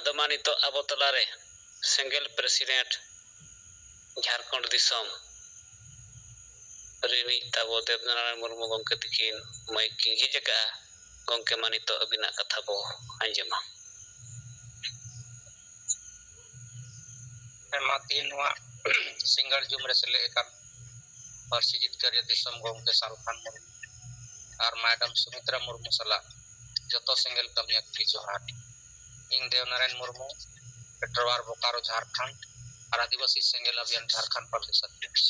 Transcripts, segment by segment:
नितो आबो तलारे single president Jharkhand दिसम Rini Tabo Devnarayan Murmu गंके तकिन mic किंगी जका गंके मानितो अबिना कथा बो आंजमा मातीन सिंगल जुम रे सेले एकान पार्सी जितकारिया दिसम गंके सालखान मुर्मू और मैडम सुमित्रा मुर्मू सला जतो सिंगल कमिया की जोहार इन देवनारायण मुर्मू पेट्रोवार बोकारो झारखंड और आदिवासी सिंगल अभियान झारखंड प्रदेश अध्यक्ष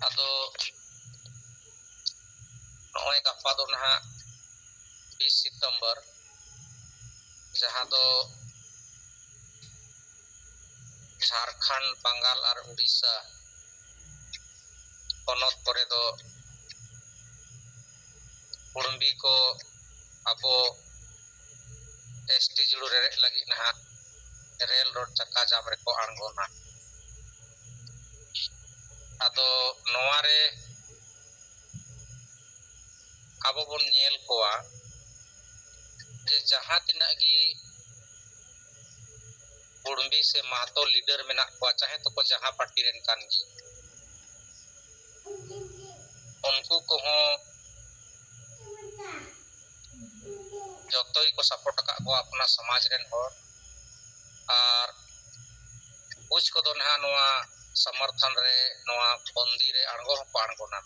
अदो नोय गफा दो ना 20 सितंबर जहां दो झारखंड बंगाल और उड़ीसा पनत करे दो कुड़ुंबी को अबो एसटी जुड़ू रे लगी ना रेल रोड चक्का जाम रे को आंगोना अदो नोवारे अबो बन नेल कोआ जे जहां तिना गी कुड़ुंबी से महतो लीडर मेना को चाहे तो को जहां पार्टी रेन कान गी उनको को हो जतोई को सपोर्ट का को अपना समाज रेन हो और कुछ को दो ना नोआ समर्थन रे नोआ बंदी रे आंगो को आंगोना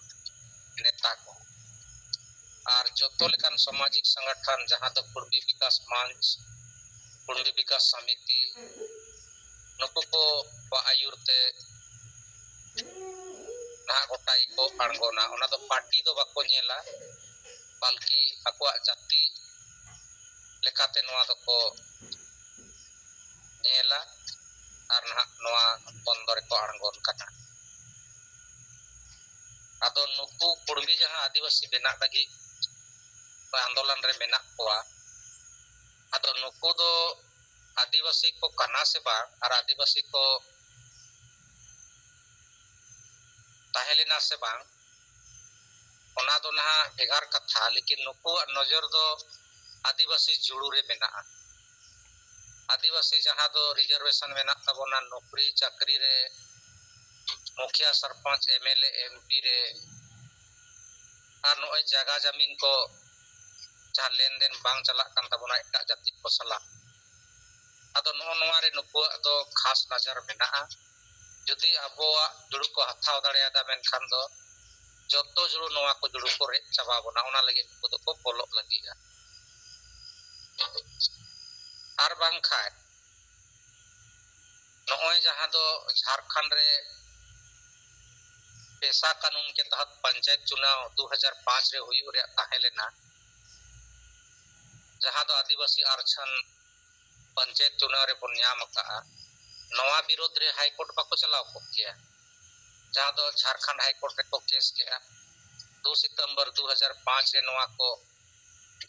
नेता को और जतो लेकान सामाजिक संगठन जहां तो कुड़ुंबी विकास मंच कुड़ुंबी विकास समिति नुकु को आयुरते ना गोटाई को आंगोना ओना तो पार्टी दो बाको नेला बल्कि अकवा जाति लेकाते नोआ तो को नेला और ना नोआ बंदर को आंगोन कना अदो नुकु कुड़ुंबी जहां आदिवासी बेना लगी आंदोलन रे मेना कोआ अदो नुकु दो आदिवासी को कना से बा और आदिवासी को ताहेलेना से बा ओना दो ना भेगार कथा लेकिन नुकु नजर दो आदिवासी जुड़ू रे मेना आदिवासी जहां दो रिजर्वेशन मेना तबोना नौकरी चाकरी रे मुखिया सरपंच एमएलए एमपी रे और नोय जगह जमीन को जहां लेन देन बांग चला कान तबोना एटा जाति को सला अदो नो नोवारे नुकु दो खास नजर मेना जदि अबोआ जुड़ू को हथाव दाड़े दा मेन खान दो जतो जुड़ू नोवा को जुड़ू को रे चाबा बना ओना लगे नुकु दो को बोलो लगिया और बांग खाय नोय जहां दो झारखंड रे पेशा कानून के तहत पंचायत चुनाव 2005 रे हुई रे ताहेलेना जहां दो आदिवासी आरक्षण पंचायत चुनाव रे बन्याम का नवा विरोध रे हाई कोर्ट बाको चलाव को किया जहां दो झारखंड हाई कोर्ट रे को केस किया 2 सितंबर 2005 रे नवा को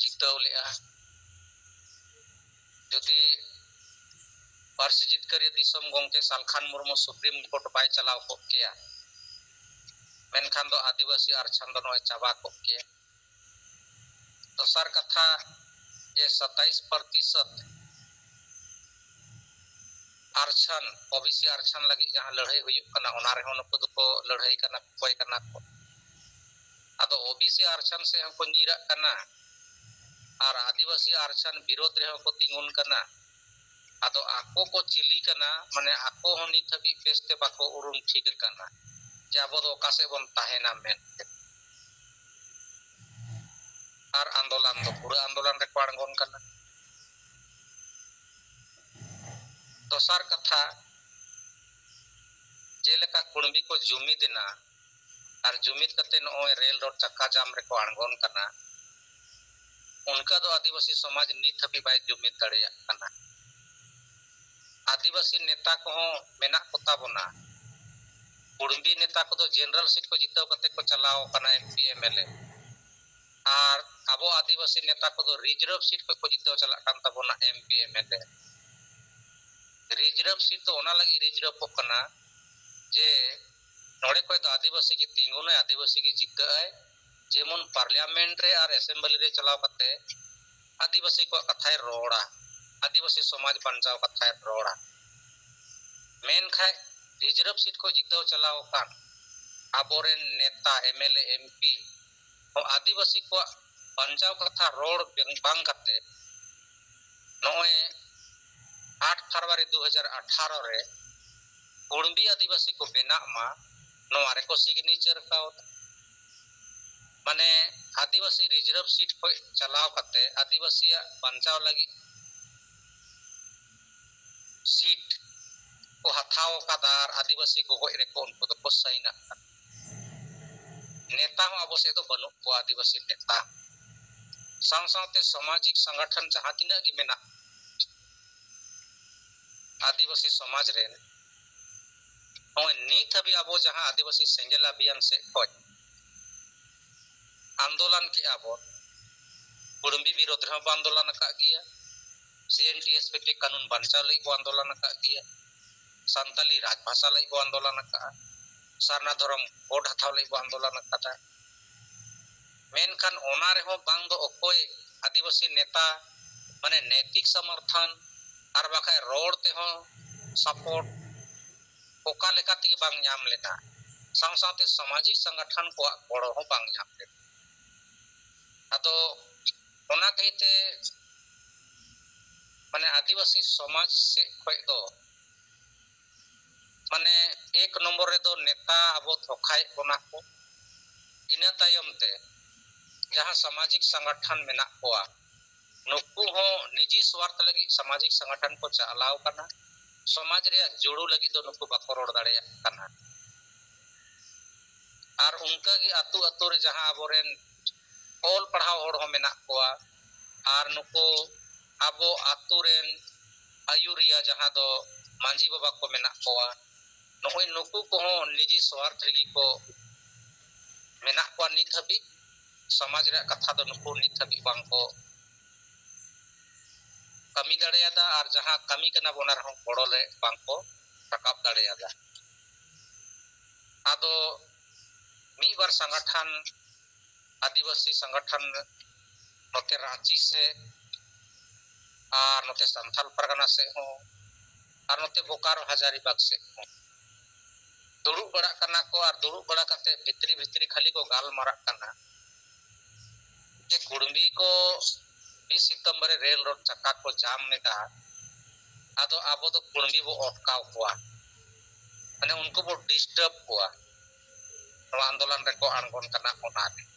जीतव लेआ जदि पार्सी जितकारिया दिसम गंके सालखान मुर्मू सुप्रीम कोर्ट बाय चलाव को किया मेनखान दो आदिवासी आरक्षण दो नय चाबा को किया दोसर कथा ये 27% आरक्षण ओबीसी आरक्षण लगी जहां लड़ाई हुई कना ओना रे नुकु दो को लड़ाई कना कोई कना को अदो ओबीसी आरक्षण से हमको नीरा कना और आदिवासी आरक्षण विरोध रे हमको तिंगुन कना अदो आको को चिली कना माने आको होनी थबी बेस्ते बाको उरुम ठीक कना जाबो दो कासे बन ताहेना मेन और आंदोलन दो पूरा आंदोलन रे पांगोन कना दोसर कथा जेलेका कुड़ुंबी को जुमिद ना और जुमिद कते नोय रेल रोड चक्का जाम रे को आंगोन कना उनका दो आदिवासी समाज नित हबी बाय जुमिद दड़ेया कना आदिवासी नेता को मेना कोता बना कुड़ुंबी नेता को तो जनरल सीट को जिताव कते को चलाओ कना एमपी एमएलए और अबो आदिवासी नेता को तो रिजर्व सीट को जिताव चला कान तबोना एमपी एमएलए रिजर्व सीट तो ओना लगी रिजर्व को कना जे नोड़े कोई तो आदिवासी की तिंगुने आदिवासी की जिता है जेमन पार्लियामेंट रे और असेंबली रे चलाव कते आदिवासी को कथाय रोड़ा आदिवासी समाज बंचाव कथाय रोड़ा मेन खाय रिजर्व सीट को जिताव चलाव कान आबोरेन नेता एमएलए एमपी और आदिवासी को बंचाव कथा रोड बांग करते नोए 8 फरवरी 2018 रे कुड़बी आदिवासी को बेना मा नोआरे को सिग्नेचर का माने आदिवासी रिजर्व सीट को चलाव करते आदिवासी बंचाव लगी सीट को हथाव का दार आदिवासी को गोय रेको उनको तो सही ना नेता हो अब से तो बनो को आदिवासी नेता सांसाते सामाजिक संगठन जहां तिना की मेना आदिवासी समाज रे और नीत अभी अब जहां आदिवासी सेंगेल अभियान से खोज आंदोलन के अब कुड़ुम्बी विरोध में आंदोलन का गया सीएनटीएसपी कानून बंचाव लई को आंदोलन का गया संताली राजभाषा लई को आंदोलन का सारना धर्म कोड हथाव लई को आंदोलन का मेनखान ओना रे हो बांग दो ओकोय आदिवासी नेता माने नैतिक समर्थन और बाखाय रोड ते हो सपोर्ट ओका लेका ती बांग नाम लेना सांसाते सामाजिक संगठन को बड़ो हो बांग नाम ले अतो ओना कहिते माने आदिवासी समाज से खोय दो माने एक नंबर रे दो नेता अब थोखाय ओना को इना तायम ते जहां सामाजिक संगठन मेना कोआ नुकु हो निजी स्वार्थ लगी सामाजिक संगठन को चलाव करना समाज रे जुड़ू लगी दो नुकु बाको रोड दाड़े करना और उनका की अतु अतु रे जहां अबोरेन ऑल पढ़ाव होड़ हो मेना कोआ और नुकु अबो अतु रेन आयुरिया जहां दो मांझी बाबा को मेना कोआ नोय नुकु को हो निजी स्वार्थ लगी को मेना कोआ नित हबी समाज रे कथा दो नुकु नित हबी बांग को कमी दाड़ेयादा और जहां कमी कना बोना रहो बड़ो ले बांग को रकाब दाड़ेयादा आदो मी बार संगठन आदिवासी संगठन नोते रांची से और नोते संथाल परगना से हो और नोते बोकारो हजारीबाग से हो दुड़ू बड़ा करना को और दुड़ू बड़ा करते भितरी भितरी खाली को गाल मारा करना ये कुड़ुम्बी को 20 सितंबर रेल रोड चक्का को जाम ने कहा आदो आबो तो कुड़ुम्बी वो अटकाव हुआ माने उनको वो डिस्टर्ब हुआ आंदोलन रे को अणगोन करना ओना रे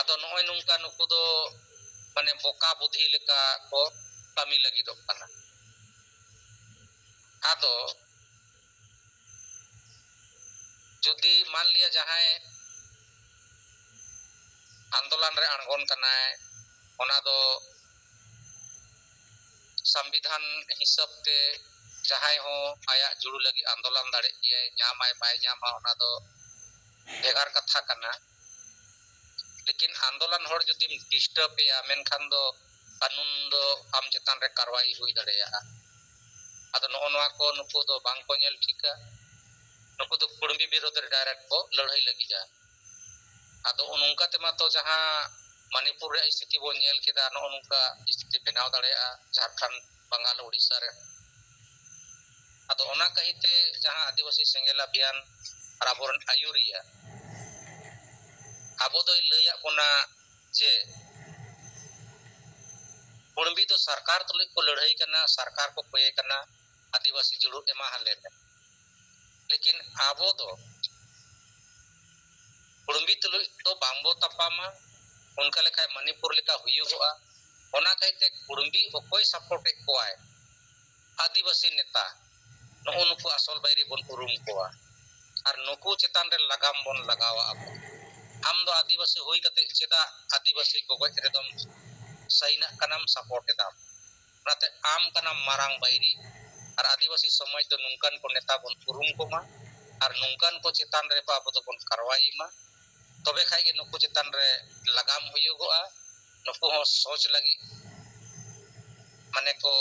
आदो नोय नुंका नुकु दो माने बोका बुद्धि लेका को कमी लगी दो करना आदो जुदी मान लिया जहां आंदोलन रे अणगोन करना है ओना दो संविधान हिसाब ते जहां हो आया जुड़ू लगी आंदोलन दाड़े ये नामाय बाय नामा ओना दो भेगार कथा करना लेकिन आंदोलन होड़ जुदी डिस्टर्ब या मेनखान दो कानून दो आम चेतान रे कार्रवाई हुई दाड़ेया आदो नोआ को नुकु दो बांग को नेल ठीका नुकु दो कुड़ुम्बी विरोध रे डायरेक्ट को लड़ाई लगी जा आदो उनका तेमा तो जहां मणिपुर रे स्थिति बो नेल केदा नोनुका स्थिति बनाव दाड़ेया झारखंड बंगाल उड़ीसा रे आदो ओना कहिते जहां आदिवासी सेंगेल अभियान और आबोरन आयुरिया आबो दो लैया कोना जे कुड़ुम्बी तो सरकार तुले को लड़ाई करना सरकार को कोये करना आदिवासी जुड़ू एमा हले लेकिन आबो दो कुड़ुम्बी तुले तो बांगबो तपामा उनका लेखा मणिपुर लेखा हुयुगोआ ओना कहिते कुड़ुम्बी ओकोय सपोर्ट कोआय आदिवासी नेता नो नुकु असल बैरी बन उरुम कोआ और नुकु चेतान रे लगाम बन लगावा अब हम दो आदिवासी हुई कते चेदा आदिवासी को गोय रेदम सहीना कनम सपोर्ट एदा नाते आम कनम मारांग बैरी और आदिवासी समाज तो नुंकन को नेता बन उरुम को मा और नुंकन को चेतान रे बाबू तो बन कार्रवाई मा तबे खाई के नुकु चेतान रे लगाम हुयुगोआ नुकु हो सोच लगी माने को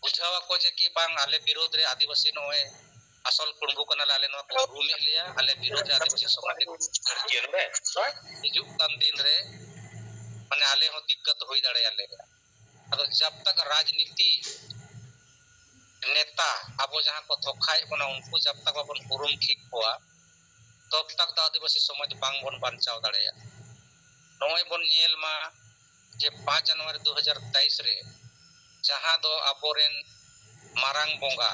बुझावा को जे कि बांग आले विरोध रे आदिवासी नोए asal kurumbu kana ale no kurumi leya ale birod adivasi samaj hijuk kan din re mane ale ho dikkat hoi dare ale ado jab tak rajniti neta abo jahan ko thokai bona unku jab tak babon kurum thik koa तब तक तो आदिवासी समाज बांग बन बांचाव दाड़ेया नोय बन nail मा जे 5 जनवरी 2023 रे जहां दो आबोरेन मारांग बोंगा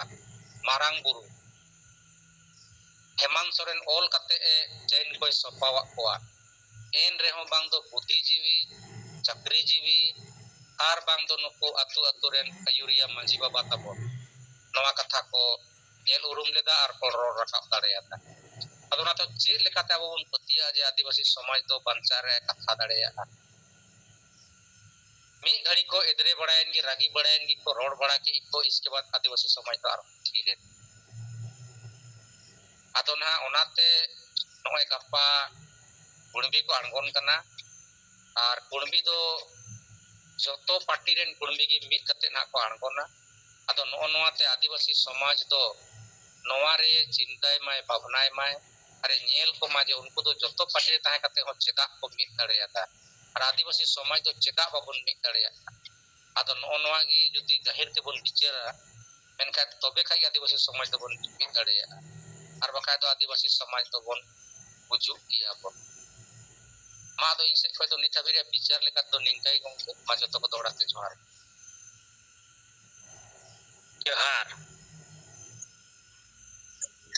मारांग बुरु हेमंत सोरेन ऑल कते ए जैन कोई सपावा कोआ एन रे हो बांग दो बुद्धिजीवी चाकरीजीवी आर बांग दो नुकु अतु अतु रेन आयुरिया मांझी बाबा तबो नवा कथा को नेल उरुम लेदा आर को रोड रकाब दाड़ेया ᱟᱫᱚ ᱚᱱᱟᱛᱮ ᱪᱮᱫ ᱞᱮᱠᱟᱛᱮ ᱟᱵᱚ ᱵᱚᱱ ᱯᱟᱹᱛᱭᱟᱹᱜᱼᱟ ᱡᱮ ᱟᱹᱫᱤᱵᱟᱹᱥᱤ ᱥᱚᱢᱟᱡᱽ ᱫᱚ ᱵᱟᱧᱪᱟᱣ ᱨᱮ ᱠᱟᱛᱷᱟ ᱫᱟᱲᱮᱭᱟᱜᱼᱟ ᱢᱤᱫ ᱜᱷᱟᱹᱲᱤ ᱠᱚ ᱮᱫᱨᱮ ᱵᱟᱲᱟᱭᱮᱱ ᱜᱮ ᱨᱟᱹᱜᱤ ᱵᱟᱲᱟᱭᱮᱱ ᱜᱮ ᱠᱚ ᱨᱚᱲ ᱵᱟᱲᱟ ᱠᱮᱜ ᱠᱚ ᱤᱥᱠᱮ ᱵᱟᱫ ᱟᱹᱫᱤᱵᱟᱹᱥᱤ ᱥᱚᱢᱟᱡᱽ ᱫᱚ ᱟᱨ ᱛᱷᱤᱨ ᱮᱱ ᱟᱫᱚ ᱱᱟᱦᱟᱜ ᱚᱱᱟᱛᱮ ᱱᱚᱜᱼᱚᱭ ᱜᱟᱯᱟ ᱠᱩᱬᱵᱤ ᱠᱚ ᱟᱬᱜᱚᱱ ᱠᱟᱱᱟ ᱟᱨ ᱠᱩᱬᱵᱤ ᱫᱚ ᱡᱚᱛᱚ ᱯᱟर्टी ᱨᱮᱱ ᱠᱩᱬᱵᱤ ᱜᱮ ᱢᱤᱫ ᱠᱟᱛᱮ ᱱᱟᱦᱟᱜ ᱠᱚ ᱟᱬᱜᱚᱱᱟ ᱟᱫᱚ ᱱᱚᱜᱼᱚ ᱱᱚᱣᱟᱛᱮ ᱟᱹᱫᱤᱵᱟᱹᱥᱤ ᱥᱚᱢᱟᱡᱽ ᱫᱚ ᱱᱚᱣᱟ ᱨᱮ ᱪᱤᱱᱛᱟᱹᱭ ᱢᱟᱭ ᱵᱷᱟᱵᱽᱱᱟᱭ ᱢᱟᱭ अरे नेल को माजे उनको तो जतो पार्टी ताहे कते हो चेदा को मिट दड़ेयाता और आदिवासी समाज तो चेदा बाबन मिट दड़ेया आदो नो नोवा गी जुदी गहिर ते बोन बिचारा मेनका तबे खाई आदिवासी समाज तो बोन मिट दड़ेया और बका तो आदिवासी समाज तो बोन बुजु किया बोन मा दो इनसे कोई तो निथाबिरे बिचार लेका तो निंकाई गंको मा जतो को दौड़ाते जोहार जोहार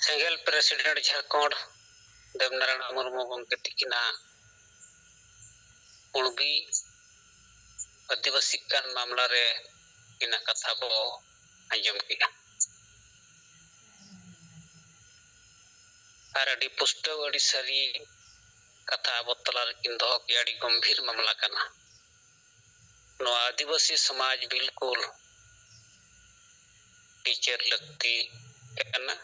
सेंगल प्रेसिडेंट झारखंड देवनारायण मुर्मू गंके तिकिना कुणबी आदिवासी कान मामला रे इना कथा बो आंजम किया आर अडी पुष्टव अडी सरी कथा अब तला किन दो के अडी गंभीर मामला कना नो आदिवासी समाज बिल्कुल टीचर लगती कना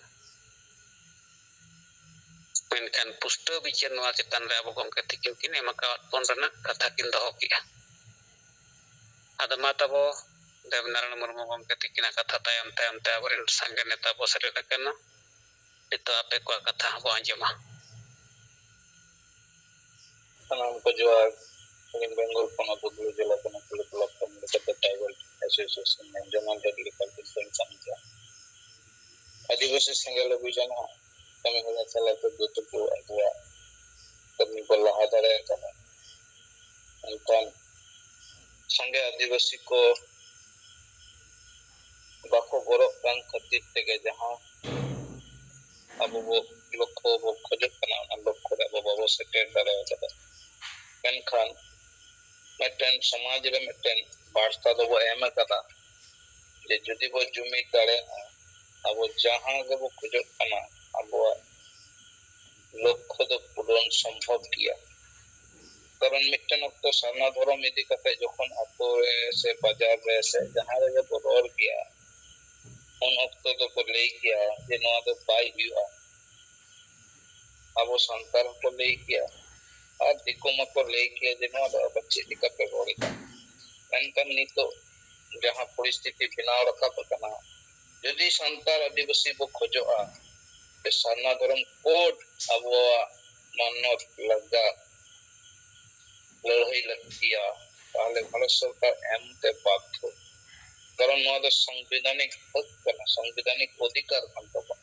मेनखान पुष्टव बिचार नवा चेतन रे अब गंके तिकिन किन एमका पन रना कथा किन दो किया आदमा तबो देवनारायण मुर्मू गंके तिकिना कथा तायम तायम ते अबरेन संगे नेता बसरे कना नितो आपे को कथा बो आंजमा सनाम को जोहार इन बेंगल पोनत बुलु जिला पोनत बुलु ब्लॉक कम्युनिटी ट्राइबल एसोसिएशन में जनरल टेक्निकल डिफेंस समझा आदिवासी संगल अभियान कमी होगा चला तो दो को अगुआ कमी को लहा दड़े कना अंतन संगे आदिवासी को बाको गौरव कान खातिर तेगे जहां अब वो लक्ष्य वो खोजत कना लक्ष्य रे बाबा सेटेल दड़े कदा मेनखान मेटन समाज रे मेटन वार्ता दो एम कदा जे जदि वो जुमी दड़े अब जहां गे वो खोजत कना अब लक्ष्य दो पूरण संभव किया कारण मिटन तो सामना धर्म इदी कते जखन अतो से बाजार रे से जहां रे वो रोर किया उन अक्तो तो को ले किया जे नवा तो बाई हुआ अब संतार को ले किया और दिको मको ले किया जे नवा तो बच्चे दिक्कत पे रोड़ी मेनकन नितो जहां परिस्थिति बिनाव रखा पकना यदि संतार आदिवासी बो खोजोआ ते सामना धर्म कोड अब मानव लगा लड़ाई लगतिया ताले भारत सरकार एमते बाध्य कारण नवा दो संवैधानिक हक कना संवैधानिक अधिकार कन तबा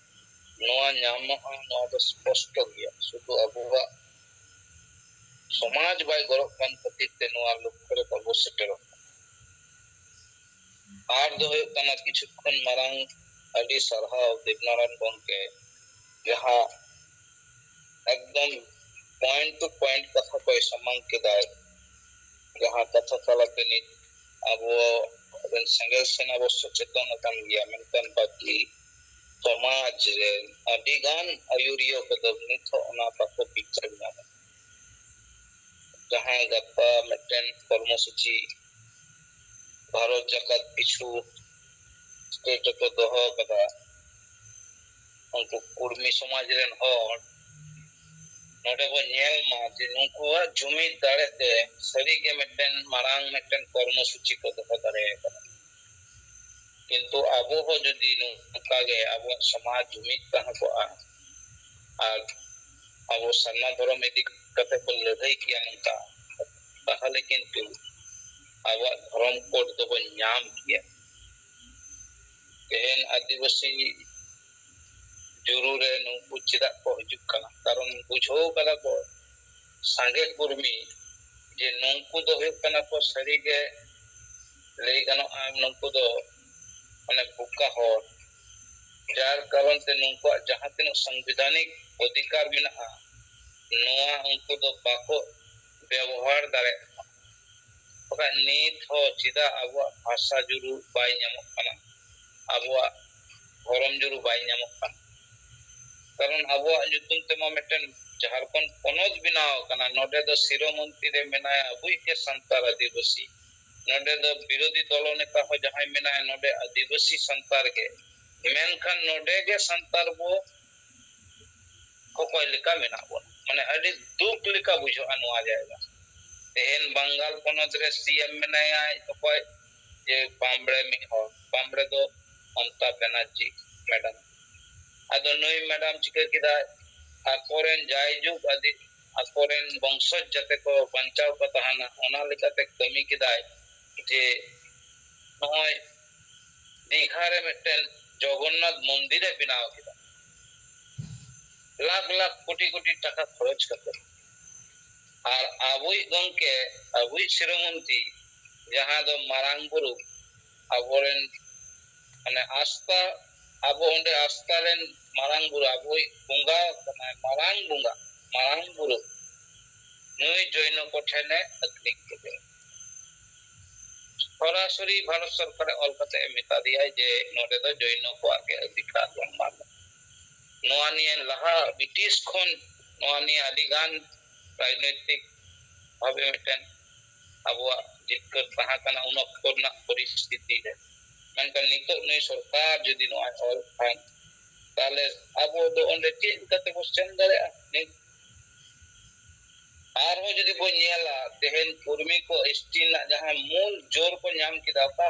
नवा न्याम नवा दो स्पष्ट गया शुद्ध अबुवा समाज बाय गरब कान खातिर ते नवा लक्ष्य रे तबो सेटेल आर दो हुयो कना किछुखन मारांग अडी सरहाव देवनारायण गंके जहां एकदम पॉइंट टू पॉइंट कथा को सम्मान के दाय जहां कथा चलाते नि अब अबन संगल सेना अब सचेतन कन गया मेनकन बाकी समाज रे अडिगान आयुरियो को निथ ओना पाको पिक्चर ना जहां गप्पा मेटन कर्मसूची भारत जगत पिछु स्टेट को दोहो कदा उनको कुर्मी समाज रेन होर नोडे को नेल मा जे नुको जुमी दाड़े ते सरी के मेटन मारांग मेटन कर्मसूची को दोहो दाड़े कदा किंतु आबो हो जदि नोंका गे आबो समाज जुमिद तहा को और आबो सन्ना धर्म इदी कते को लड़ाई किया नोंका ताहले किंतु आबो धर्म कोड तो बन नाम किया तेहन आदिवासी जरूर है नुकु चिदा को हिजुक कना कारण बुझो कदा को सांगे कुर्मी जे नुकु दो हुयुक कना को सरी के लई गनो नुकु दो माने बुका हो जार कारण ते नुकु जहां तिन संवैधानिक अधिकार मेना नोआ उनको दो बाको व्यवहार दारे ओका नीत हो चिदा आबो भाषा जुरु बाय ᱧᱟᱢᱚᱜ कना आबो धर्म जुरु बाय ᱧᱟᱢᱚᱜ कना कारण आबो जुतुम तेमा मिटन झारखंड पनोत बिनाव कना नोडे दो शिरोमंत्री रे मेनाय अबुई के संतार आदिवासी नोडे दो विरोधी दल नेता हो जहां मेनाय नोडे आदिवासी संतार के मेनखान नोडे के संतार बो कोकोय लिका मेना बो माने अडी दुख लिका बुझो अनुआ जाएगा तेहन बंगाल पनोत रे सीएम मेनाय कोकोय जे पाम्बरे में हो पाम्बरे दो ममता बनर्जी मैडम आदो नई मैडम चिका किदा आकोरेन जायजुग आदि आकोरेन वंशज जते को बंचाव को तहाना ओना लेकाते कमी किदाय जे नय दीघा रे मिटन जगन्नाथ मंदिर बनाव किदा लाख लाख कोटी कोटी टाका खर्च करते और आबुई गंके आबुई श्रीमंती जहां दो मारांग बुरु आबोरेन माने आस्था आबो ओंडे आस्था रेन मारांग बुरु आबुई बुंगा कना मारांग बुरु नई जैन कोठेने अग्निक के सरासरी भारत सरकार अलकते मेता दिया जे नोडे दो जैन को आके अधिकार बन नोआ निये लहा ब्रिटिश खन नोआ निये आदिगान राजनीतिक भावे मिटन आबो जिक्कर तहा कना उन ऑक्टोबरना परिस्थिति रे मेनखान नितो नई सरकार जदि नोआ ऑल खान ताले आबो दो ओंडे चेक कते बो सेन दारे आर हो जदि बो नेला तेहन कुर्मी को एसटी ना जहां मूल जोर को नाम किदा का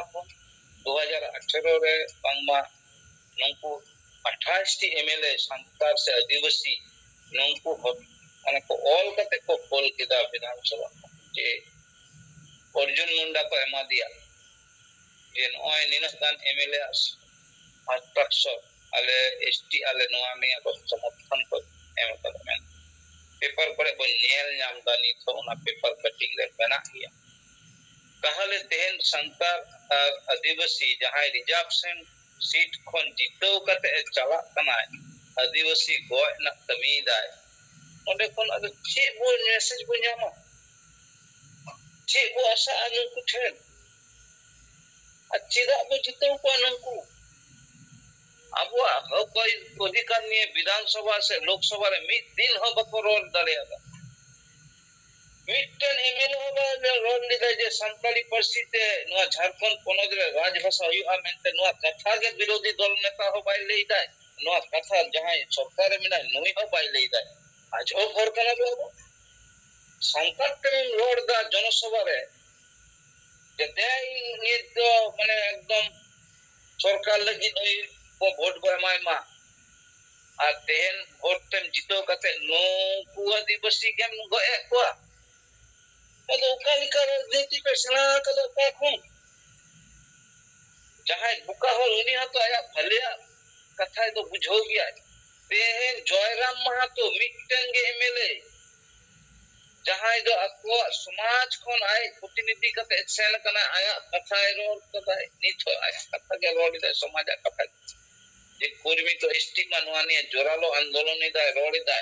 2018 रे बांगमा नंकु 28 टी एमएलए संतार से आदिवासी नंकु माने को ऑल कते को कोल किदा विधानसभा जे अर्जुन मुंडा को एमा दिया जे नय निनस्तान एमएलए हस्ताक्षर आले एसटी आले नोआ में को समर्थन को एम कदमेन पेपर पर को नेल नाम दानी तो ना पेपर कटिंग रे बना किया कहले तेहन संतार आदिवासी जहां रिजर्वेशन सीट खन जितो कते चला कना आदिवासी गोय ना कमी दाय ओंडे कोन अद चे बो मैसेज बो ᱧᱟᱢᱟ चे बो आशा अनुकु ठेन अचिदा बो जितो को अनुकु अब कोई अधिकार नहीं विधानसभा से लोकसभा रे मिद दिन हो बको रोल दाड़ेगा मिटन एमएलए हो रोल निदा जे संताली परिस्थिति नोआ झारखंड पनोद रे राजभाषा हुआ मेनते नोआ कथा के विरोधी दल नेता हो बाय लेइदा नोआ कथा जहां सरकार मिना नोई हो बाय लेइदा आज ओ घर कना बो संकट रे रोड दा जनसभा रे जे देई निद माने एकदम सरकार लगी नोई को वोट को एमायमा आ तेहन वोट तेम जितो कते नो को आदिवासी केम गोए को तो कालिका राजनीति पे सना कदो का खून जहां बुका हो उनी हतो आया भलिया कथा तो बुझो गया तेहन जयराम महातो मिटंगे एमएलए जहां दो अको समाज कोन आए प्रतिनिधि कते सेन कना आया कथा रोड कदा निथो आया कथा के रोड दे समाज कथा जे कुर्मी तो एसटी मनवानी जोरालो आंदोलन निदा रोड दा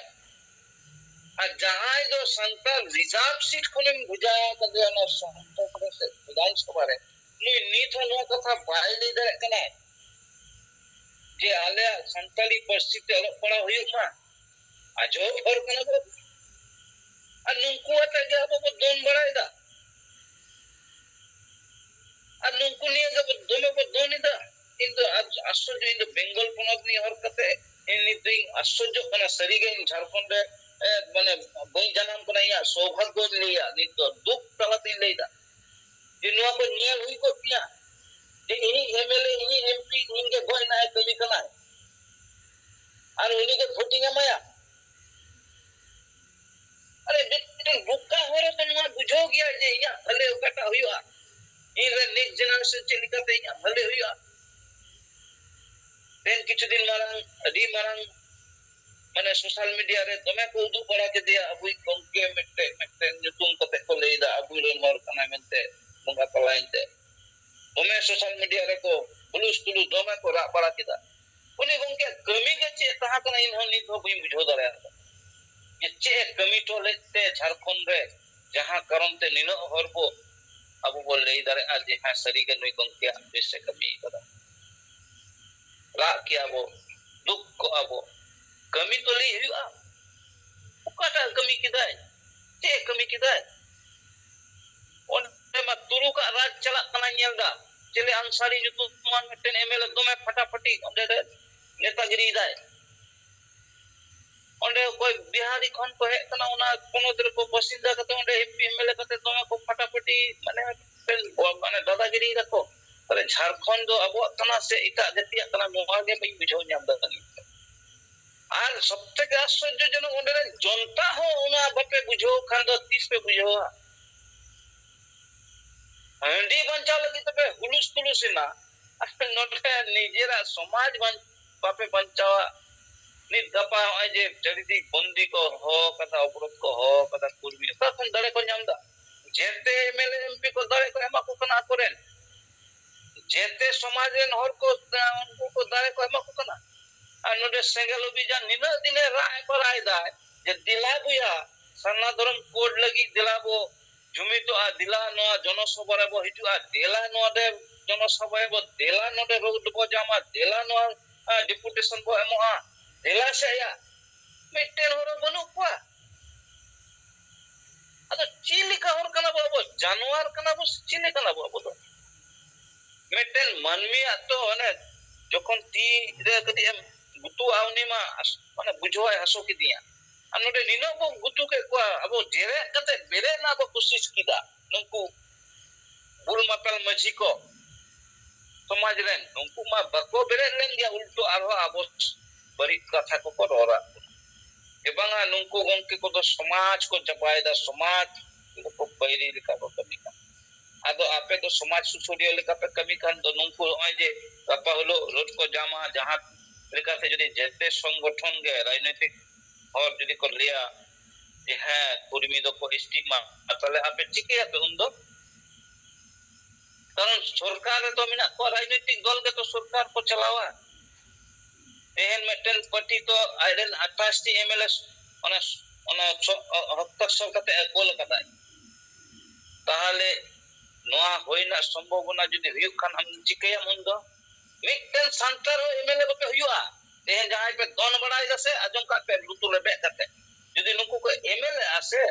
आ जहां जो संताल रिजर्व सीट कोन बुझाया कदे न संत से विधानसभा रे निथो नो कथा बायली दे कना जे आले संताली परिस्थिति अल पड़ा हुई मा आजो घर कना को अनुकु अत गया बो दोन बड़ाइदा अनुकु निये जब दोमे को दोनिदा किंतु आज आश्चर्य इन बेंगल पनत नि हर कते इन दिन आश्चर्य कना सरी गई झारखंड माने बई जानम कना या सौभाग्य लिया नित दुख तलत लेदा जिनवा को नियल हुई को पिया जे इनी एमएलए इनी एमपी इनके गोय ना कमी कना और उन्हीं के वोटिंग एमाया अरे बिल्कुल बुक्का हो रे तो नवा बुझो गया जे इया भले ओकाटा हुआ इन रे नेक्स्ट जनरेशन चलिकाते इया भले हुआ तेन किछु दिन मारंग अडी मारंग माने सोशल मीडिया रे दमे को उदु बड़ा के दिया अबुई गंके मेटे नुतुम कते को लेदा अबुई रे मोर कना मेनते बंगा तलाइनते दमे सोशल मीडिया रे को पुलिस तुलु दमे को रा बड़ा किदा उनी गंके कमी के चे तहा कना इन हन नित बई बुझो दरे ये चे कमी तो लेते झारखंड रे जहां कारण ते निनो हरबो अब वो ले दरे आज हां सरी के नुई गंके बेसे कमी कदा रा किया वो दुख को अब कमी तो ले हुआ उकाटा कमी किदाय चे कमी किदाय ओने मा तुरु का राज चला कना नेलदा चले अंसारी जुतुमान मिटन एमएलए दमे फटाफटी ओंडे नेतागिरी दाय ओंडे कोई बिहारी खन को हे कना उना कोनो दर को बसिंदा कते ओंडे एमपी एमएलए कते दमे को फटाफटी माने दादागिरी रखो अरे झारखंड दो अब कना से इटा जतिया कना नोवा के बई बुझो ᱧᱟᱢ दा तनी और सबसे आश्चर्यजनक ओंडे जनता हो उना बपे बुझो खान दो 30 पे बुझो हंडी बंचा लगी तबे हुलुस तुलुसिना नोटे निजेरा समाज बापे बंचावा नि गपा जे जरिदी बंदी को हो कथा अवरोध को हो कथा कुर्मी ता कोन दड़े को ᱧᱟᱢदा जेते एमएलए एमपी को दड़े को एमा को कना करेन जेते समाज रेन हर को उनको को दड़े को एमा को कना आ नोडे सेंगल अभियान निना दिने राय को राय दाय जे दिला बुया सन्ना धर्म कोड लगी दिलाबो जुमी तो आ दिला नो जनसभा रे बो हिजु आ दिला नो दे जनसभा रे बो दिला नो दे रोड बो जामा दिला नो डिपुटेशन बो एमोआ दिला से या मिटेन होरो बनु को अदो चिली का होर कना बो जानवर कना बो चिली कना बो मिटेन मनमी तो ने जखन ती रे कदी एम गुतु आवनी मा माने बुझोय हसो की दिया अनोडे निनो को गुतु के को अब जेरे कते बेरे ना को कोशिश कीदा नुकु बुल मपल मझी को समाज रे नुकु मा बको बेरे लेन दिया उल्टो आरो अब बड़ी कथा को रोरा एबांगा नुकु गंके को तो समाज को जपायदा समाज को पैरी लिखा को कमी का आदो आपे तो समाज सुसुरियो लिखा पे कमी खान तो नुकु ओय जे गपा हलो रोड को जामा जहां लेका थे जदी जेते संगठन गे राजनीतिक और जदी को लिया जे है कुर्मी दो को स्टिग्मा तले आपे चिके आपे उन्दो कारण सरकार तो मिना को राजनीतिक दल के तो सरकार को चलावा एहन मेटन पार्टी तो आइडन 28 टी एमएलए ओना हस्ताक्षर कते कोल कता ताहले नोआ होइना संभावना जदी हुयु खान हम चिके उन्दो मिटन संतर एमएलए बके हुआ तेहन जहां पे दोन बड़ाई दसे आजम का पे लुतु लेबे कते जदी नुकु को एमएलए आसे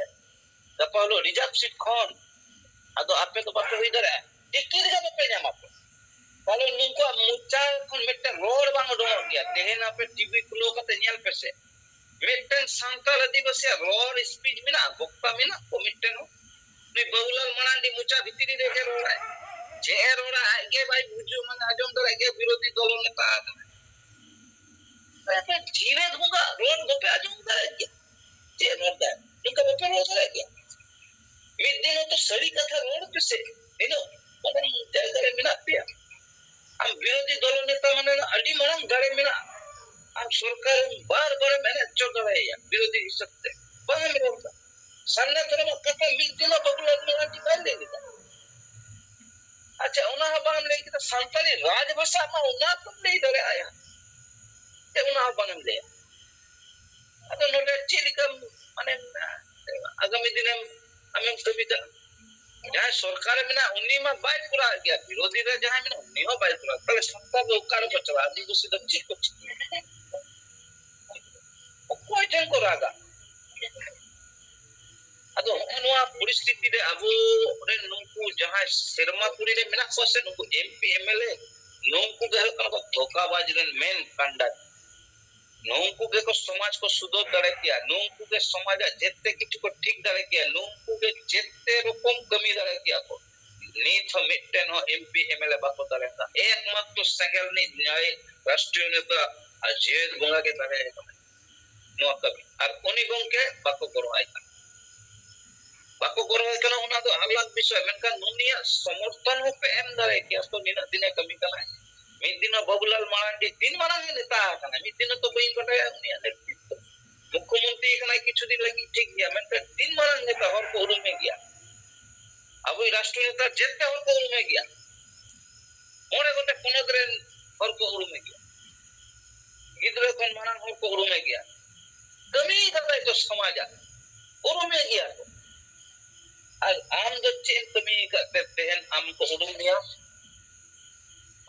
गपालो रिजर्व सीट खन आदो आपे तो बात होई दरे टिकिट का पे जामा ताले नुकु मुचा खन मिटन रोड बांग दो गया तेहन आपे टीवी खुलो कते नेल पेसे मिटन संतर आदिवासी रोड स्पीच मिना बक्ता मिना को मिटन ने बहुलाल मणांडी मुचा भितरी रे के रोड जे रोड आगे भाई बुझो मन आजम दर आगे विरोधी दलों नेता मैं धीरे दूंगा रोड को पे आजम दर आगे जे रोड है इनका पे रोड है क्या मिड दिन तो सड़ी कथा रोड पे से इनो मन जगह मिना पे हम विरोधी दलों नेता मन अडी मरंग गड़े मिना हम सरकार बार-बार मैंने चोद रहे हैं विरोधी सकते बाहर में होता सामने तरफ कथा मिड दिन बबुल में निकाल लेगा अच्छा उना बांग ले कि संताली राजभाषा में उना तुम नहीं डरे आया ते उना बांग ले अतो नोटे चिलिका माने आगामी दिन हम कविता जहां सरकार में ना उन्नी में बाय पूरा गया विरोधी रे जहां में उन्नी में बाय पूरा तले सत्ता को कार को चला दी को सीधा चिक को कोई ठन को रागा अदो नोआ परिस्थिति रे अबो रे नुकु जहां शर्मापुरी रे मेना को से नुकु एमपी एमएलए नुकु के हलका धोखाबाज रे मेन कांडा नुकु के को समाज को सुधर करे किया नुकु के समाज जेते किछ को ठीक करे किया नुकु के जेते रकम कमी करे किया को नीथ मिटन हो एमपी एमएलए बाको दरेता Sengel ni nyai Rashtriya Neta Ajit Bonga ke tare noa kami ar uni gongke bako koroi kana una do alag bishoy menkan nunia समर्थन ho pe em dare ki asto nina dine kami kana mid dina Babulal Marandi din marang neta kana mid dina to bain bataya unia netrito मुख्यमंत्री kana kichu din lagi ठीक gaya menkan din marang neta hor ko urum mein gaya abo Rashtriya Neta jette hor ko urum mein gaya more gote ponodren hor ko urum mein gaya gidra kon marang hor ko urum mein gaya kami kata itu samaja urum mein gaya am do chen kami kate tehen am ko urum dia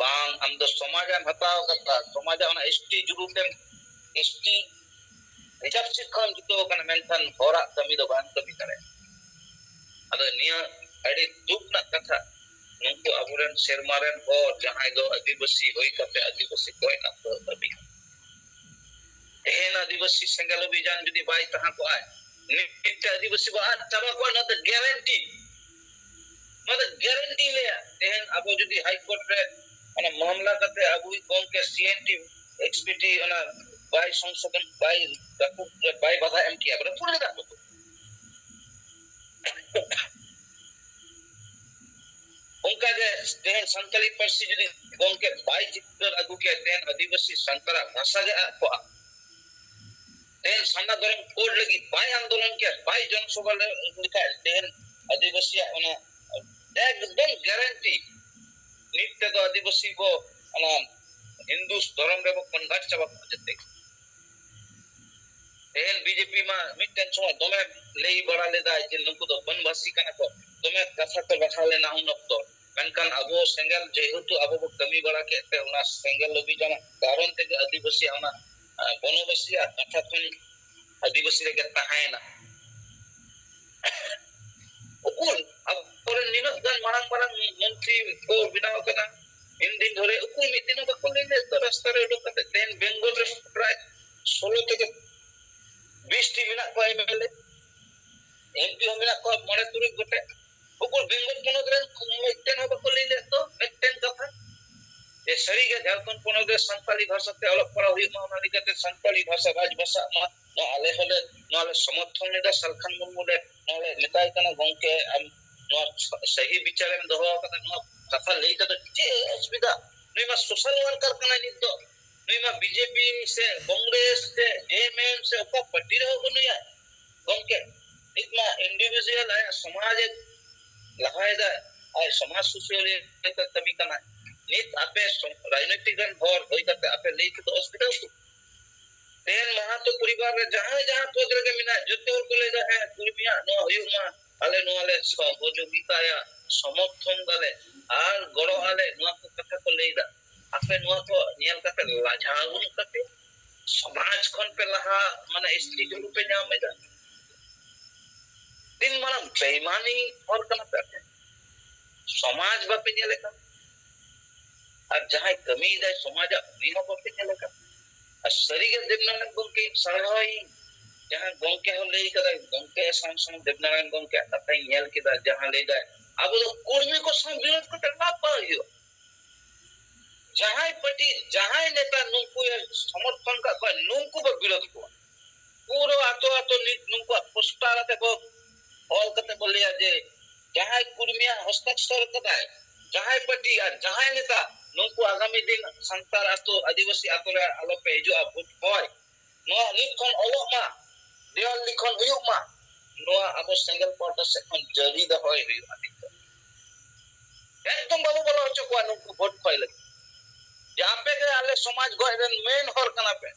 bang am do samaja hataw kata samaja ona ST jurutem ST reserve chik kon jito kana mentan hora kami do ban kami kare ado niya adi dukna katha nungku aburen sermaren ho jahai do adibasi hoi kate adibasi koi na to tabi tehen adibasi Sengel Abhijan judi bai taha ko ay nitya adibasi ba chaba ko na the guarantee le tehen abo judi high court re ana mamla kate abu kon ke CNT XPT ana bai সংশোধন bai বাধা M কি আবার পুরো দেখো उनका जे तेहन संतली परसी जदि गोंके by जिक्कर अगु के तेहन आदिवासी संतरा भाषा जे को तेहन साना दरम कोड लगी बाई आंदोलन के बाई जनसभा ले निकाल तेहन आदिवासी ओना एकदम गारंटी नित्य तो आदिवासी को ओना हिंदू धर्म रे कन्वर्ट चबा जते तेहन बीजेपी मा मिटन सो दोमे लेई बड़ा लेदा जे नुकु तो बनवासी कना को दोमे कथा तो रखा लेना उन तो menkan abo Sengel jehetu abo ko kami bala ke te una Sengel lobi jana karon te adibasi ona bonobasi katha kun adibasi re ke tahaina ukul apore ninot gan marang menteri ko binaw kana indin dhore ukul mitino ba ko lele to rasta re lo kate ten Bengal re pray 16 থেকে 20 টি Mina ko MLA MP Mina ko mone turi gote ukul Bengal ponodren mitten hoba ko lele to mitten katha ए सरी के Jharkhand ponodre Santali भाषा te alok pora hui ma ona likate Santali भाषा राजभाषा ma no ale hole no ale समर्थन ने सरखान मुमुले no ale netai kana gongke am no सही विचार में दोहो कता no कथा लेई त जे असुविधा नई मा सोशल वर्कर kana नि तो नई मा बीजेपी से कांग्रेस से जेएमएम से ओका पार्टी रहो बनुया गongke इतना इंडिविजुअल है समाज लहायदा और समाज सोशल के तभी kana नित आपे राजनीतिक गण भर होई करते आपे लेके तो हॉस्पिटल को तेन वहां तो परिवार रे जहां पोदरे के मिना जते और को ले जा है कुर्मिया नो हुयुमा आले नो आले सहयोगिता या समर्थन गले आर गड़ो आले नो को कथा को लेदा आपे नो को नियल करते लाजाउन करते समाज खन पे लहा माने स्त्री जो रूपे नाम में दिन माना बेईमानी और कना करते समाज बापे नेले का আর যাহাই কমি যায় সমাজে নিনো করতে চলে কা আর শরীরে দেবনারায়ণ গঙ্কে সারাই যাহা গঙ্কে হলে কদা গঙ্কে সংসং দেবনারায়ণ গঙ্কে তাই নেল কেদা যাহা ले जाए अब लोग कुर्मी को सं विरोध करते ना पाइयो যাহাই পার্টি যাহাই নেতা নুকু সমর্থন का कोई नुकु पर विरोध को पूरा आतो नुकु पोस्टारते को ऑल करते बोलिया जे যাহাই कुर्मिया हस्ताक्षर करता है যাহাই পার্টি আর যাহাই নেতা नुकु आगामी दिन संतार आतो आदिवासी आतो रे आलो पे हिजु भोट होय नो निखन ओलोक मा देवाल लिखन हुयुक मा नो आबो सिंगल पार्ट से खन जरी द होय हुयु अधिक एकदम बाबू बोलो हचो को नुकु भोट होय लगे जापे के आले समाज गोय रेन मेन हर कना पे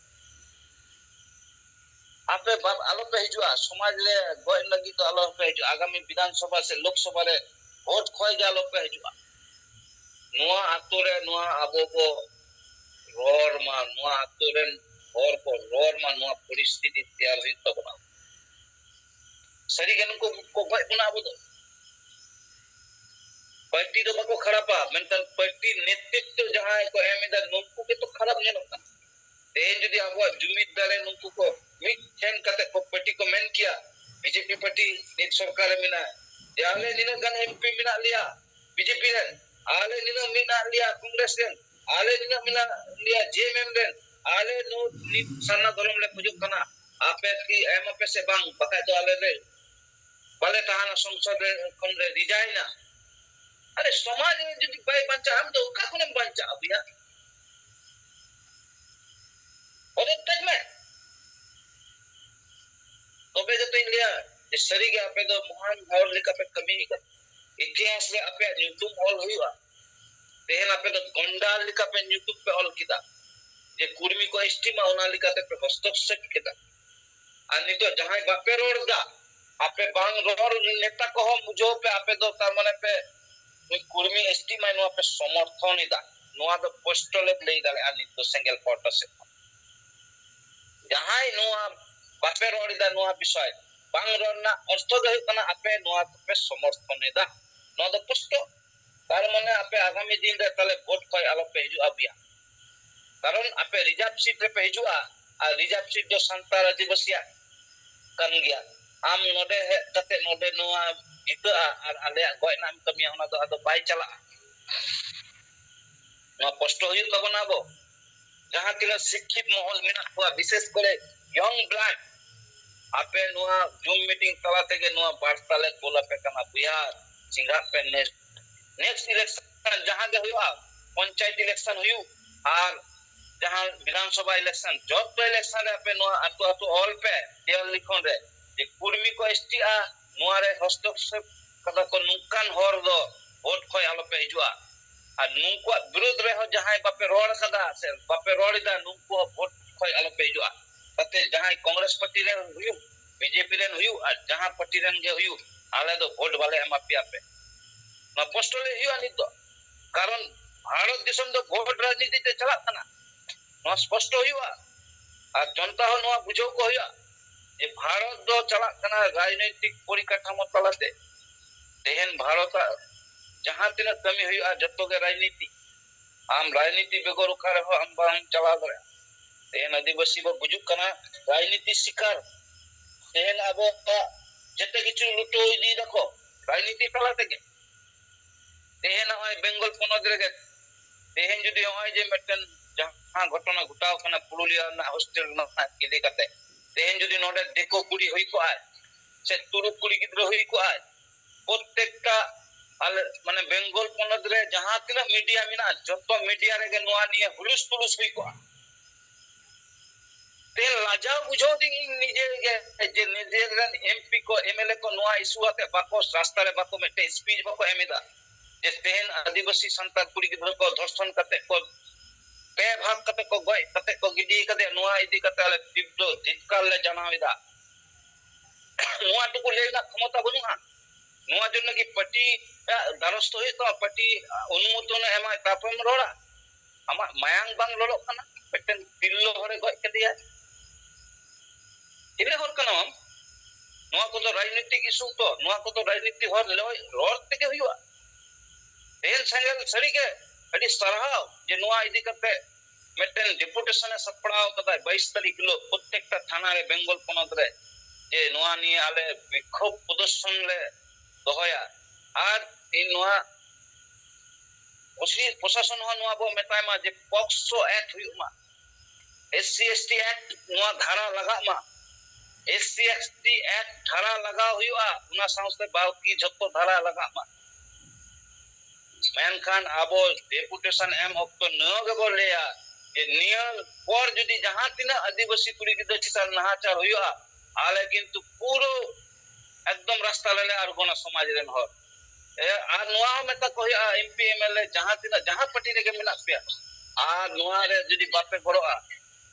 आपे बाब आलो पे हिजु समाज ले गोय लगी तो आलो पे हिजु आगामी विधानसभा से लोकसभा रे भोट खोय जालो पे हिजु नुआ आतोरे नुआ आबो को रोर मा नुआ आतोरेन और को रोर मा नुआ परिस्थिति तैयार हुई तो बना सरी गन को भाई बना बोलो पार्टी तो बको खराब आ मेंटल पार्टी नेतृत्व जहां को एमिदा नुकु के तो खराब नहीं लगता ते यदि आबो जुमिदार नुकु को मिथेन कते को पार्टी को मेन किया बीजेपी पार्टी नित सरकार मिना याले निन गन एमपी मिना लिया बीजेपी रे आले निन मिना लिया कांग्रेस रे आले निना मिला लिया जे मेमरेन आले नो नि साना धर्म ले खुजुक कना आपे की एम पे से बांग बका तो आले रे बाले ताहाना संसद रे कोन रे रिजाइना अरे समाज रे जदि बाय बंचा हम तो का कोने बंचा अबिया और तक में तबे जतो इंडिया ये सरी के आपे तो महान और लिखा पे कमी का इतिहास रे आपे यूट्यूब ऑल हुआ तेहन आपे तो गोंडाल लिखा पे यूट्यूब पे ऑल किदा जे कुर्मी को एस्टीमा ओना लिखा पे हस्तक्षेप किदा अनि तो जहां बापे रोड दा आपे बांग रोड नेता को हम मुझो पे आपे तो तार माने पे कुर्मी एस्टीमा नो आपे समर्थन इदा नोआ तो पोस्टल ले दाले अनि तो सिंगल फोटो से जहां नोआ बापे रोड इदा नोआ विषय बांग रोड ना अर्थ दो कना आपे नोआ पे समर्थन इदा नो तो पुष्टो तार माने आपे आगामी दिन रे तले वोट कोई आलो पे हिजु अबिया कारण आपे रिजर्व सीट रे पे हिजुआ आ रिजर्व सीट जो संतार आदिवासिया kan gya am node he kate node noa itu ar ale goi nam kami ona do ado bai chala no posto hu tabona bo jaha tila शिक्षित माहौल मेना हुआ विशेष करे यंग ब्लड आपे noa zoom meeting तला तके noa वार्ता ले बोला पे कना बिहार सिंगा पे नेक्स्ट इलेक्शन जहां के हुआ पंचायत इलेक्शन हुई और जहां विधानसभा इलेक्शन जब तो इलेक्शन रे पे नो आतो आतो ऑल पे देल लिखोन रे जे कुर्मी को एसटीआ नो रे हस्तक्षेप कदा को नुकान होर दो वोट खोय आलो पे हिजुआ आ नुको विरोध रे हो जहां बापे रोड कदा से बापे रोड दा नुको वोट खोय आलो पे हिजुआ तते जहां कांग्रेस पार्टी रे हुई बीजेपी रे हुई आ जहां पार्टी रे जे हुई आले दो वोट वाले एम पे आपे ना पोस्टले हुई आनी तो कारण भारत देशम दो वोट राजनीति ते चला कना स्पष्ट हुआ और जनता हो नुआ बुझो को हुआ ये भारत दो चला कना राजनीतिक परिकाठामो तलाते तेहन भारत जहां तिना कमी हुआ जत्तो के राजनीति आम राजनीति बेगर उखारे हो हम बांग चला दरे तेहन आदिवासी बो बुझुक कना राजनीति शिकार तेहन अबो जते किछु लुटो दी देखो राजनीति तलाते के तेहन होय बेंगल पोनद रे तेहन जदी होय जे मेटन जहां घटना घटाव कना पुरुलिया ना हॉस्टल ना इदि कते तेहन जदी नोडे देखो कुड़ी होई को आय से तुरु कुड़ी गिद्र होई को आय प्रत्येकटा आल माने बेंगल पोनद रे जहां तिना मीडिया मिना जतो मीडिया रे के नोआ निये हुलुस तुलुस होई को ते लाजा बुझो दी निजे के जे निजे रन एमपी को एमएलए को नोआ इशू आते बाको रास्ता रे बाको मेटे स्पीच बाको एमिदा जे तेहन आदिवासी संतान कुड़ी गिद्र को धर्षण कते को पे भाग कते को गय कते को गिडी कते नोआ इदी कते ले दिब्दो धिक्काल ले जनाविदा नोआ टुकु लेना क्षमता बनुआ नोआ जन्न की पटी दारस्त होई तो पटी अनुमोदन एमा तापम रोड़ा आमा मायांग बांग लोलो कना पेटन तिल्लो हरे गय कदिया इने हर कना नोआ को तो राजनीतिक इशू तो नोआ को तो राजनीतिक हर रोड तके हुआ तेल संगल सरी के अडी सरहाव जे नोआ इदी कते मेटन डिपुटेशन सपड़ाव कदा 22 तारीख किलो प्रत्येकटा थाना रे बेंगल पोनद रे जे नोआ नि आले विक्षोभ प्रदर्शन ले दोहया आर इन नोआ ओसी प्रशासन हो नोआ बो मेताय मा जे पॉक्सो एक्ट हुमा एससी एसटी एक्ट नोआ धारा लगा मा एससी एसटी एक्ट धारा लगा हुआ उना साउसे बाकी जत्तो धारा लगा मा मेनखान आबो डेपुटेशन एम ऑक्टो नगे बोलेया ये नियल पर जदी जहां तिना आदिवासी कुड़ी गिद चितान नहाचार हुआ आले किंतु पूरो एकदम रास्ता लेले आरगोना समाज रेन हर ए आ नोआ मेता कहिया एमपी एमएलए जहां तिना जहां पार्टी रे के मिना पे आ नोआ रे जदी बापे गड़ोआ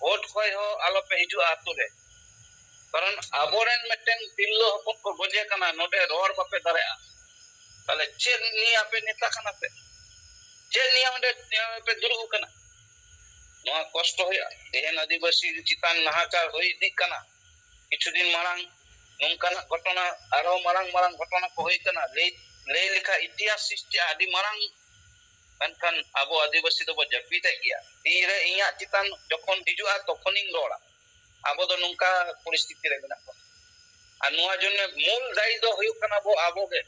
वोट खोय हो आलो पे हिजु आतो रे कारण आबोरेन मेटेन तिल्लो हपन को गोजे कना नोडे रोड बापे दरेआ ताले चे नि आपे नेता कना पे चे नि ओंडे पे दुरु कना नोआ कष्ट होया तेहन आदिवासी चितान नहाचार होई दी कना किछु दिन मारांग नोंकाना घटना आरो मारांग मारांग घटना को होई कना ले लिखा इतिहास सृष्टि आदि मारांग मेनखान आबो आदिवासी दो जपीते गया तीरे इया चितान जखन हिजुआ तखनिंग रोड़ा आबो दो नोंका परिस्थिति रे मेना आ नोआ जने मूल दायी दो हुयु कना बो आबो के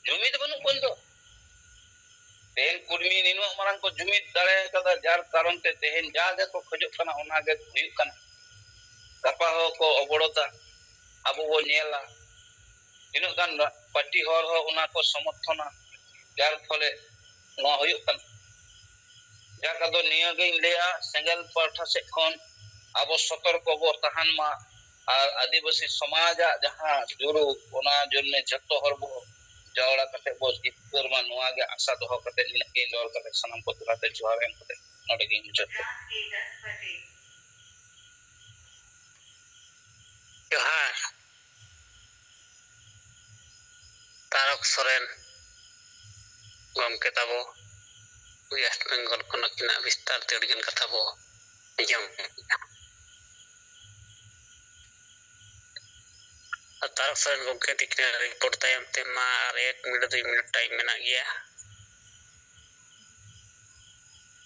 जुमिद बनु कोन दो तेहन कुर्मी निनु मारंग को जुमिद दाड़े कदा जार कारण ते तेहन जागे को खोजो कना ओना गे हुयुग कना गपा हो को अबड़ोदा अबो बो नेला तीनों गान पार्टी हर हो उना को समर्थना जार फले नो हुयुग कना जाका दो निया गे लेया सेंगल पाठा से खन अबो सतर्क बो तहान मा और आदिवासी समाज जहां जुरु ओना जन्ने जत्तो हर बो जावड़ा कते बो जितकर मा नोआ गे आशा दोहो कते इन के इंदौर कते सनम को तुराते जोहार एम कते नोडे गे मुचत जोहार तारक सोरेन गमके ताबो वेस्ट बेंगल खनकिना विस्तार ते अडिगन कथा बो जम तारक सोरेन गमके तिकने रिपोर्ट तायम ते मा 1 मिनट 2 मिनट टाइम मेना गया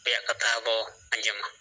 पेया कथा बो अंजमा